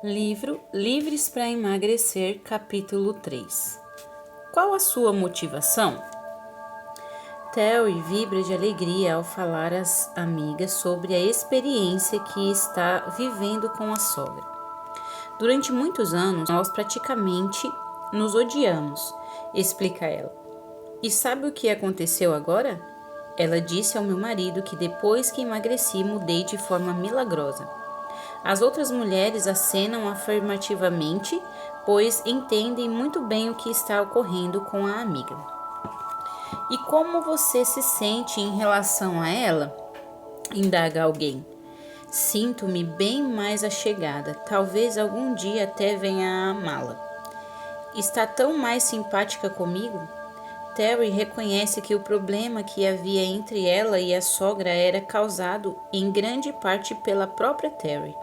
Livro Livres para Emagrecer, capítulo 3. Qual a sua motivação? Terry vibra de alegria ao falar às amigas sobre a experiência que está vivendo com a sogra. Durante muitos anos, nós praticamente nos odiamos, explica ela. E sabe o que aconteceu agora? Ela disse ao meu marido que depois que emagreci, mudei de forma milagrosa. As outras mulheres acenam afirmativamente, pois entendem muito bem o que está ocorrendo com a amiga. E como você se sente em relação a ela? Indaga alguém. Sinto-me bem mais achegada, talvez algum dia até venha a amá-la. Está tão mais simpática comigo? Terry reconhece que o problema que havia entre ela e a sogra era causado em grande parte pela própria Terry.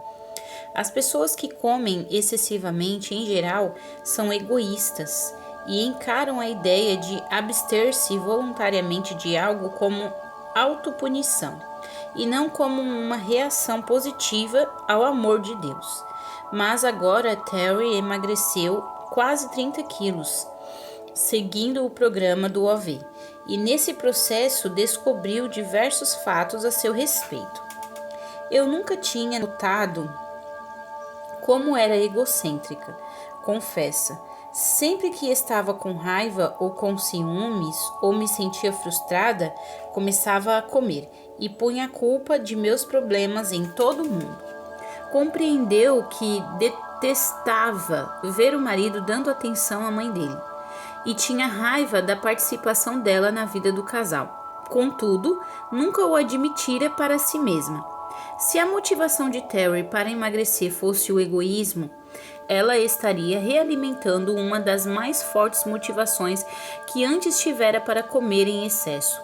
As pessoas que comem excessivamente, em geral, são egoístas e encaram a ideia de abster-se voluntariamente de algo como autopunição e não como uma reação positiva ao amor de Deus. Mas agora Terry emagreceu quase 30 quilos, seguindo o programa do OV, e nesse processo descobriu diversos fatos a seu respeito. Eu nunca tinha notado como era egocêntrica, confessa. Sempre que estava com raiva ou com ciúmes ou me sentia frustrada, começava a comer e punha a culpa de meus problemas em todo mundo. Compreendeu que detestava ver o marido dando atenção à mãe dele e tinha raiva da participação dela na vida do casal. Contudo, nunca o admitira para si mesma. Se a motivação de Terry para emagrecer fosse o egoísmo, ela estaria realimentando uma das mais fortes motivações que antes tivera para comer em excesso.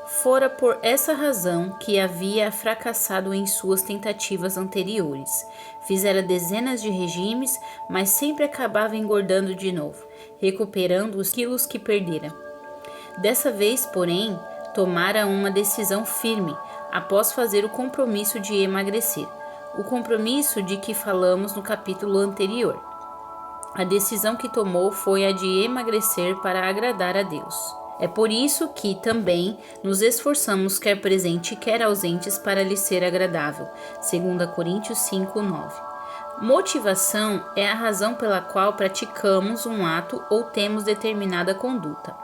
Fora por essa razão que havia fracassado em suas tentativas anteriores. Fizera dezenas de regimes, mas sempre acabava engordando de novo, recuperando os quilos que perdera. Dessa vez, porém, tomara uma decisão firme, após fazer o compromisso de emagrecer, o compromisso de que falamos no capítulo anterior. A decisão que tomou foi a de emagrecer para agradar a Deus. É por isso que também nos esforçamos, quer presente, quer ausentes, para lhe ser agradável. 2 Coríntios 5:9. Motivação é a razão pela qual praticamos um ato ou temos determinada conduta.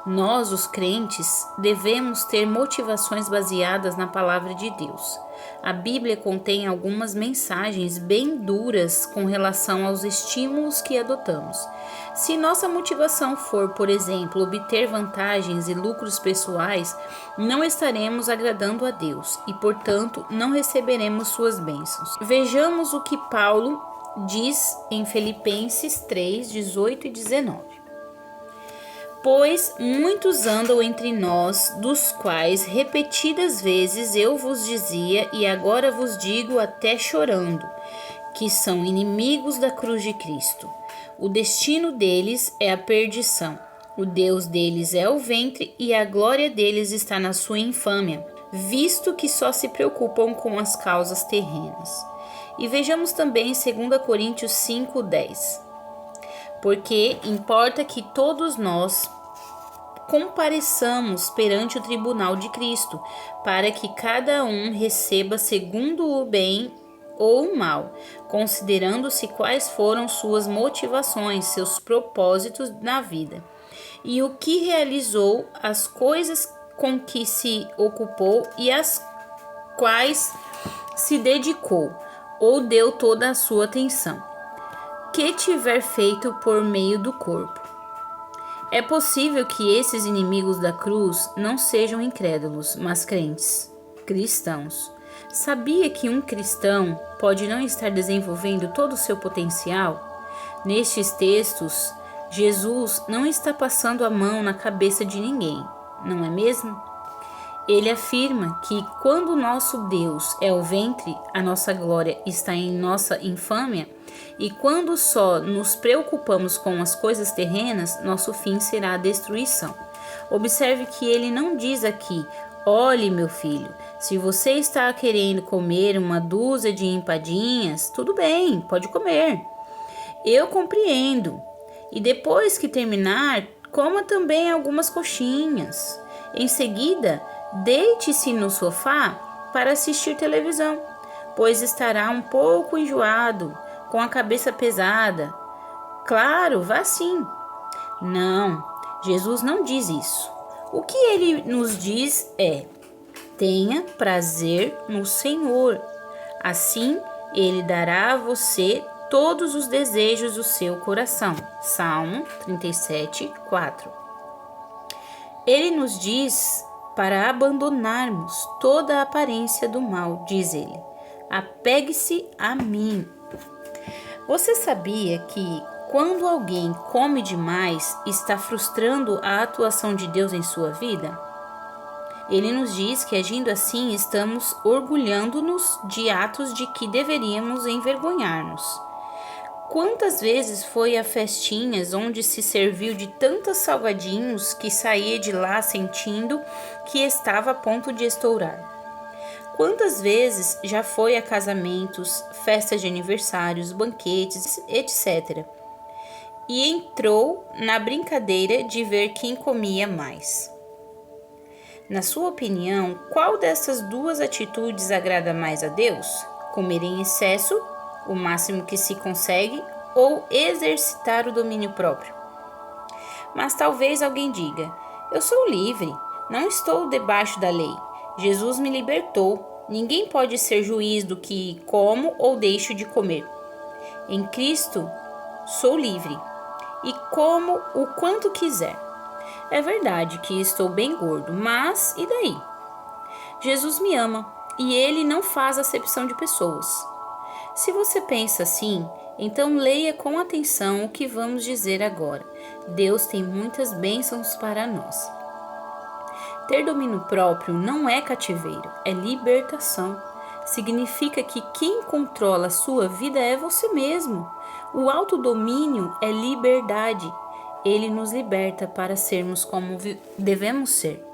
Nós, os crentes, devemos ter motivações baseadas na palavra de Deus. A Bíblia contém algumas mensagens bem duras com relação aos estímulos que adotamos. Se nossa motivação for, por exemplo, obter vantagens e lucros pessoais, não estaremos agradando a Deus e, portanto, não receberemos suas bênçãos. Vejamos o que Paulo diz em Filipenses 3, 18 e 19. Pois muitos andam entre nós, dos quais repetidas vezes eu vos dizia, e agora vos digo até chorando, que são inimigos da cruz de Cristo. O destino deles é a perdição, o Deus deles é o ventre, e a glória deles está na sua infâmia, visto que só se preocupam com as causas terrenas. E vejamos também 2 Coríntios 5:10. Porque importa que todos nós compareçamos perante o tribunal de Cristo, para que cada um receba segundo o bem ou o mal, considerando-se quais foram suas motivações, seus propósitos na vida, e o que realizou, as coisas com que se ocupou e às quais se dedicou, ou deu toda a sua atenção, que tiver feito por meio do corpo. É possível que esses inimigos da cruz não sejam incrédulos, mas crentes, cristãos. Sabia que um cristão pode não estar desenvolvendo todo o seu potencial? Nestes textos, Jesus não está passando a mão na cabeça de ninguém, não é mesmo? Ele afirma que quando o nosso Deus é o ventre, a nossa glória está em nossa infâmia, e quando só nos preocupamos com as coisas terrenas, nosso fim será a destruição. Observe que ele não diz aqui Olhe, meu filho, se você está querendo comer uma dúzia de empadinhas, tudo bem, pode comer. Eu compreendo. E depois que terminar, coma também algumas coxinhas. Em seguida, deite-se no sofá para assistir televisão, pois estará um pouco enjoado, com a cabeça pesada. Claro, vá sim. Não, Jesus não diz isso. O que ele nos diz é: tenha prazer no Senhor. Assim, ele dará a você todos os desejos do seu coração. Salmo 37, 4. Ele nos diz para abandonarmos toda a aparência do mal, diz ele. Apegue-se a mim. Você sabia que quando alguém come demais, está frustrando a atuação de Deus em sua vida? Ele nos diz que agindo assim estamos orgulhando-nos de atos de que deveríamos envergonhar-nos. Quantas vezes foi a festinhas onde se serviu de tantos salgadinhos que saía de lá sentindo que estava a ponto de estourar? Quantas vezes já foi a casamentos, festas de aniversários, banquetes, etc. E entrou na brincadeira de ver quem comia mais? Na sua opinião, qual dessas duas atitudes agrada mais a Deus? Comer em excesso, o máximo que se consegue, ou exercitar o domínio próprio? Mas talvez alguém diga: eu sou livre, não estou debaixo da lei. Jesus me libertou. Ninguém pode ser juiz do que como ou deixo de comer. Em Cristo, sou livre e como o quanto quiser. É verdade que estou bem gordo, mas e daí? Jesus me ama e ele não faz acepção de pessoas. Se você pensa assim, então leia com atenção o que vamos dizer agora. Deus tem muitas bênçãos para nós. Ter domínio próprio não é cativeiro, é libertação. Significa que quem controla a sua vida é você mesmo. O autodomínio é liberdade. Ele nos liberta para sermos como devemos ser.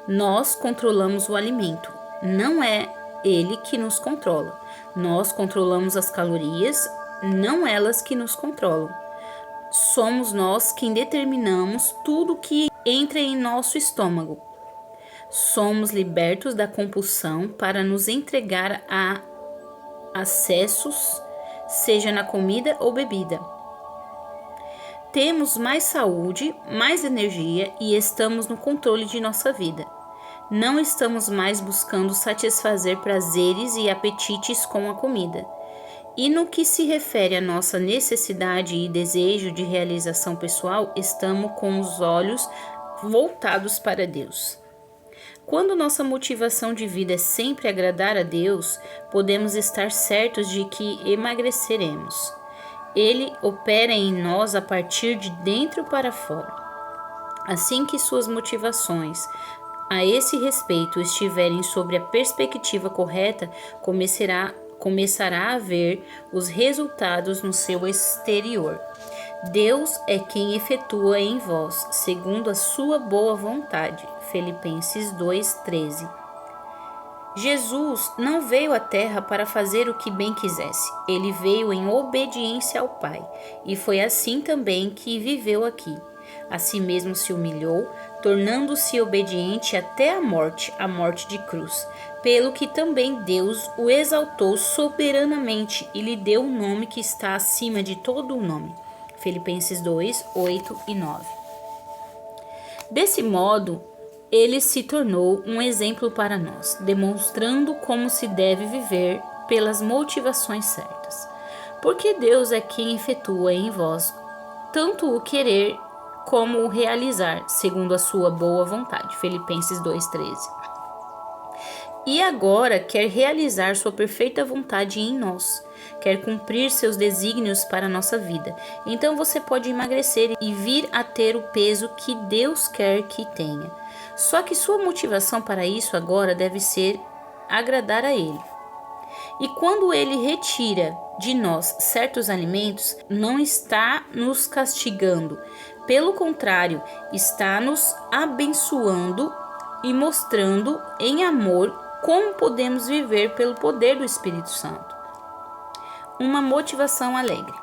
Nós controlamos o alimento, não é ele que nos controla. Nós controlamos as calorias, não elas que nos controlam. Somos nós quem determinamos tudo que entra em nosso estômago. Somos libertos da compulsão para nos entregar a acessos, seja na comida ou bebida. Temos mais saúde, mais energia e estamos no controle de nossa vida. Não estamos mais buscando satisfazer prazeres e apetites com a comida. E no que se refere à nossa necessidade e desejo de realização pessoal, estamos com os olhos voltados para Deus. Quando nossa motivação de vida é sempre agradar a Deus, podemos estar certos de que emagreceremos. Ele opera em nós a partir de dentro para fora. Assim que suas motivações a esse respeito estiverem sobre a perspectiva correta, começará a ver os resultados no seu exterior. Deus é quem efetua em vós, segundo a sua boa vontade. Filipenses 2:13. Jesus não veio à terra para fazer o que bem quisesse. Ele veio em obediência ao Pai, e foi assim também que viveu aqui. A si mesmo se humilhou, tornando-se obediente até a morte de cruz, pelo que também Deus o exaltou soberanamente e lhe deu um nome que está acima de todo o nome. Filipenses 2, 8 e 9. Desse modo, ele se tornou um exemplo para nós, demonstrando como se deve viver pelas motivações certas. Porque Deus é quem efetua em vós tanto o querer como o realizar, segundo a sua boa vontade. Filipenses 2:13. E agora quer realizar sua perfeita vontade em nós, quer cumprir seus desígnios para a nossa vida. Então você pode emagrecer e vir a ter o peso que Deus quer que tenha. Só que sua motivação para isso agora deve ser agradar a Ele. E quando Ele retira de nós certos alimentos, não está nos castigando. Pelo contrário, está nos abençoando e mostrando em amor como podemos viver pelo poder do Espírito Santo. Uma motivação alegre.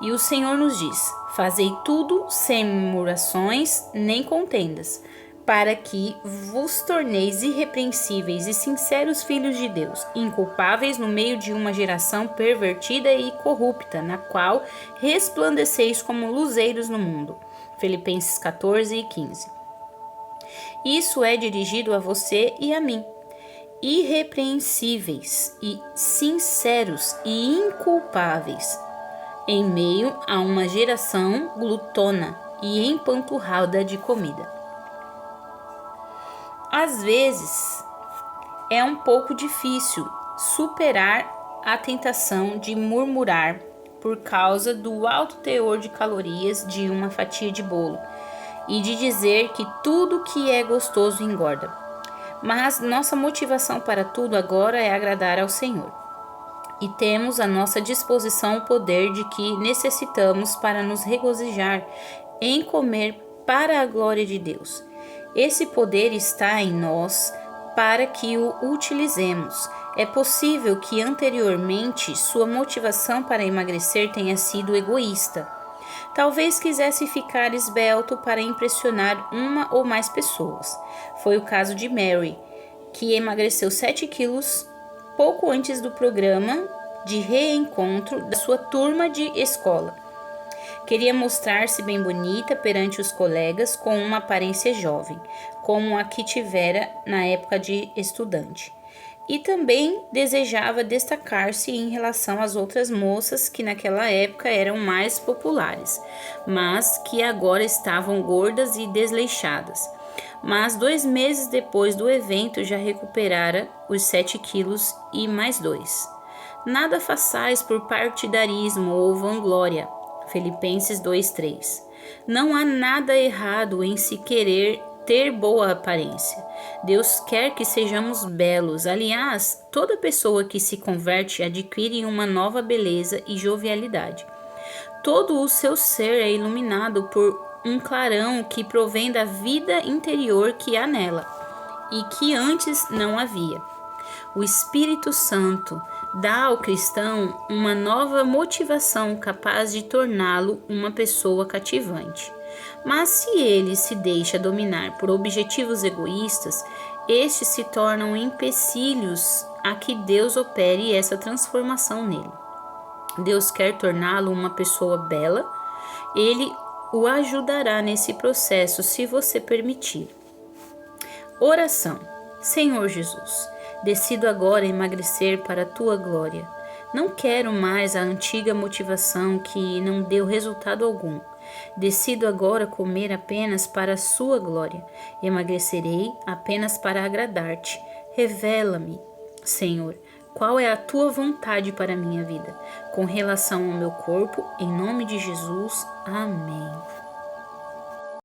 E o Senhor nos diz: fazei tudo sem murmurações nem contendas, para que vos torneis irrepreensíveis e sinceros filhos de Deus, inculpáveis no meio de uma geração pervertida e corrupta, na qual resplandeceis como luzeiros no mundo. Filipenses 14 e 15. Isso é dirigido a você e a mim. Irrepreensíveis e sinceros e inculpáveis, em meio a uma geração glutona e empanturrada de comida. Às vezes, é um pouco difícil superar a tentação de murmurar por causa do alto teor de calorias de uma fatia de bolo e de dizer que tudo que é gostoso engorda. Mas nossa motivação para tudo agora é agradar ao Senhor. E temos à nossa disposição o poder de que necessitamos para nos regozijar em comer para a glória de Deus. Esse poder está em nós para que o utilizemos. É possível que anteriormente sua motivação para emagrecer tenha sido egoísta. Talvez quisesse ficar esbelto para impressionar uma ou mais pessoas. Foi o caso de Mary, que emagreceu 7 quilos pouco antes do programa de reencontro da sua turma de escola. Queria mostrar-se bem bonita perante os colegas com uma aparência jovem, como a que tivera na época de estudante. E também desejava destacar-se em relação às outras moças que naquela época eram mais populares, mas que agora estavam gordas e desleixadas. Mas 2 meses depois do evento já recuperara os 7 quilos e mais 2. Nada façais por partidarismo ou vanglória. Filipenses 2:3. Não há nada errado em se querer ter boa aparência. Deus quer que sejamos belos. Aliás, toda pessoa que se converte adquire uma nova beleza e jovialidade. Todo o seu ser é iluminado por um clarão que provém da vida interior que há nela e que antes não havia. O Espírito Santo dá ao cristão uma nova motivação capaz de torná-lo uma pessoa cativante. Mas se ele se deixa dominar por objetivos egoístas, estes se tornam empecilhos a que Deus opere essa transformação nele. Deus quer torná-lo uma pessoa bela, ele o ajudará nesse processo se você permitir. Oração. Senhor Jesus, decido agora emagrecer para a tua glória. Não quero mais a antiga motivação que não deu resultado algum. Decido agora comer apenas para a sua glória. Emagrecerei apenas para agradar-te. Revela-me, Senhor, qual é a tua vontade para a minha vida, com relação ao meu corpo, em nome de Jesus. Amém.